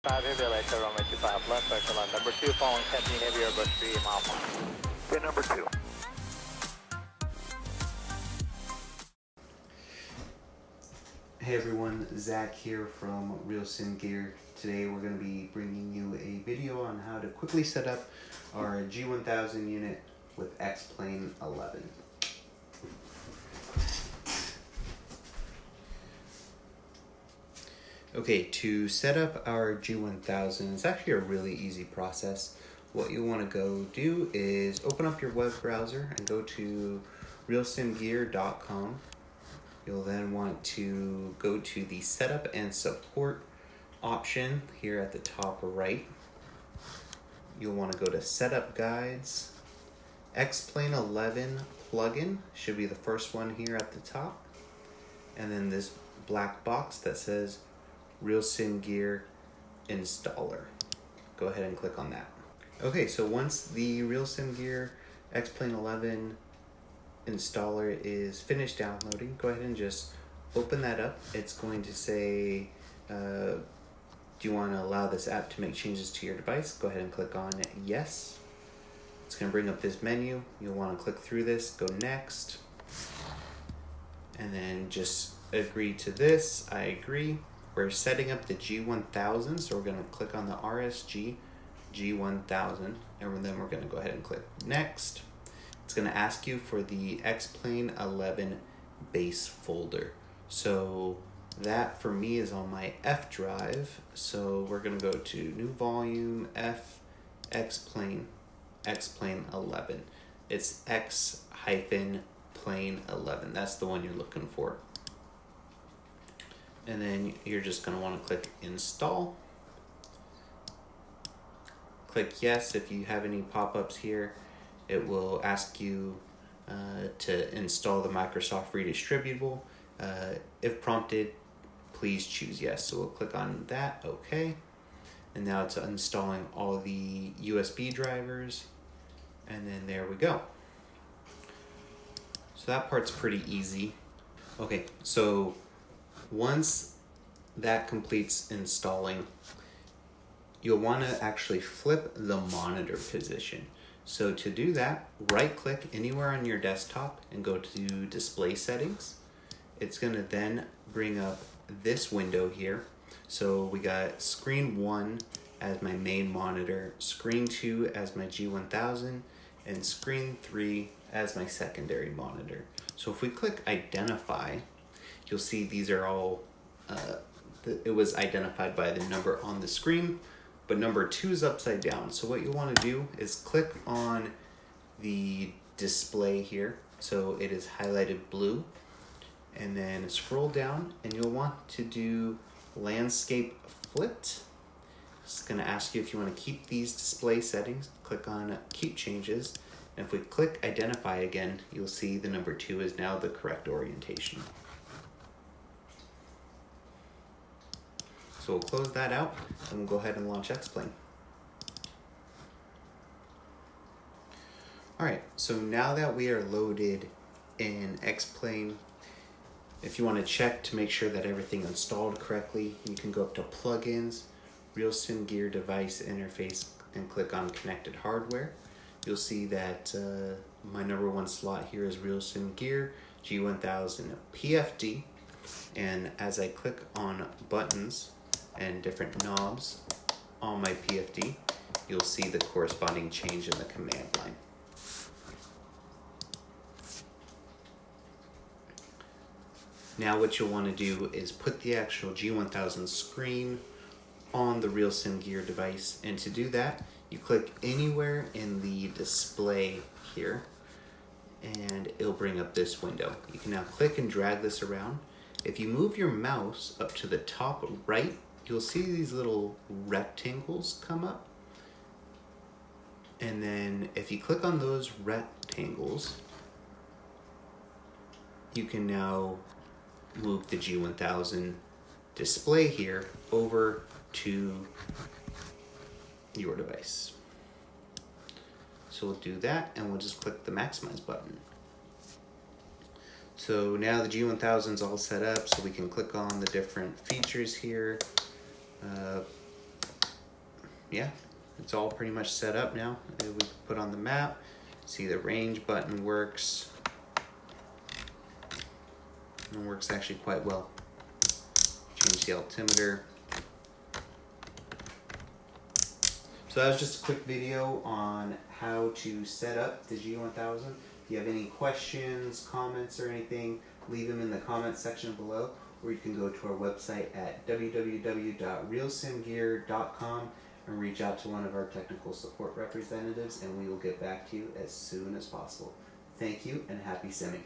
5 heavy later, runway 25 left, vector line number 2, following 10 heavy airbus 3 mile 5. Okay, number 2. Hey everyone, Zach here from Real Sim Gear. Today we're going to be bringing you a video on how to quickly set up our G1000 unit with X-Plane 11. Okay, to set up our G1000, it's actually a really easy process. What you want to go do is open up your web browser and go to realsimgear.com. You'll then want to go to the Setup and Support option here at the top right. You'll want to go to Setup Guides. X-Plane 11 plugin should be the first one here at the top. And then this black box that says Real Sim Gear Installer. Go ahead and click on that. Okay, so once the Real Sim Gear X-Plane 11 installer is finished downloading, go ahead and just open that up. It's going to say, do you want to allow this app to make changes to your device? Go ahead and click on yes. It's going to bring up this menu. You'll want to click through this, go next, and then just agree to this. I agree. We're setting up the G1000, so we're going to click on the RSG G1000, and then we're going to go ahead and click next. It's going to ask you for the X-Plane 11 base folder. So that for me is on my F drive. So we're going to go to new volume, F, X-Plane 11. It's X-Plane 11. That's the one you're looking for. And then you're just going to want to click install. Click yes if you have any pop-ups here. It will ask you to install the Microsoft Redistributable. If prompted, please choose yes. So we'll click on that, okay. And now it's installing all the USB drivers. And then there we go. So that part's pretty easy. Okay, so once that completes installing, you'll want to actually flip the monitor position. So to do that, right click anywhere on your desktop and go to display settings. It's going to then bring up this window here. So we got screen 1 as my main monitor, screen 2 as my G1000, and screen 3 as my secondary monitor. So if we click identify, you'll see these are all, it was identified by the number on the screen, but number 2 is upside down. So what you want to do is click on the display here. So it is highlighted blue, and then scroll down and you'll want to do landscape flipped. It's going to ask you if you want to keep these display settings. Click on keep changes. And if we click identify again, you'll see the number 2 is now the correct orientation. So we'll close that out and we'll go ahead and launch X-Plane. Alright, so now that we are loaded in X-Plane, if you want to check to make sure that everything installed correctly, you can go up to Plugins, Real Sim Gear Device Interface, and click on Connected Hardware. You'll see that my number 1 slot here is Real Sim Gear G1000 PFD, and as I click on buttons and different knobs on my PFD, you'll see the corresponding change in the command line. Now what you'll want to do is put the actual G1000 screen on the Real Sim Gear device, and to do that, you click anywhere in the display here, and it'll bring up this window. You can now click and drag this around. If you move your mouse up to the top right, you'll see these little rectangles come up. And then if you click on those rectangles, you can now move the G1000 display here over to your device. So we'll do that, and we'll just click the maximize button. So now the G1000 is all set up, so we can click on the different features here. yeah, it's all pretty much set up now. We put on the map, see the range button works. It works actually quite well. Change the altimeter. So that was just a quick video on how to set up the G1000. If you have any questions, comments, or anything, leave them in the comments section below, or you can go to our website at www.realsimgear.com and reach out to one of our technical support representatives, and we will get back to you as soon as possible. Thank you, and happy simming.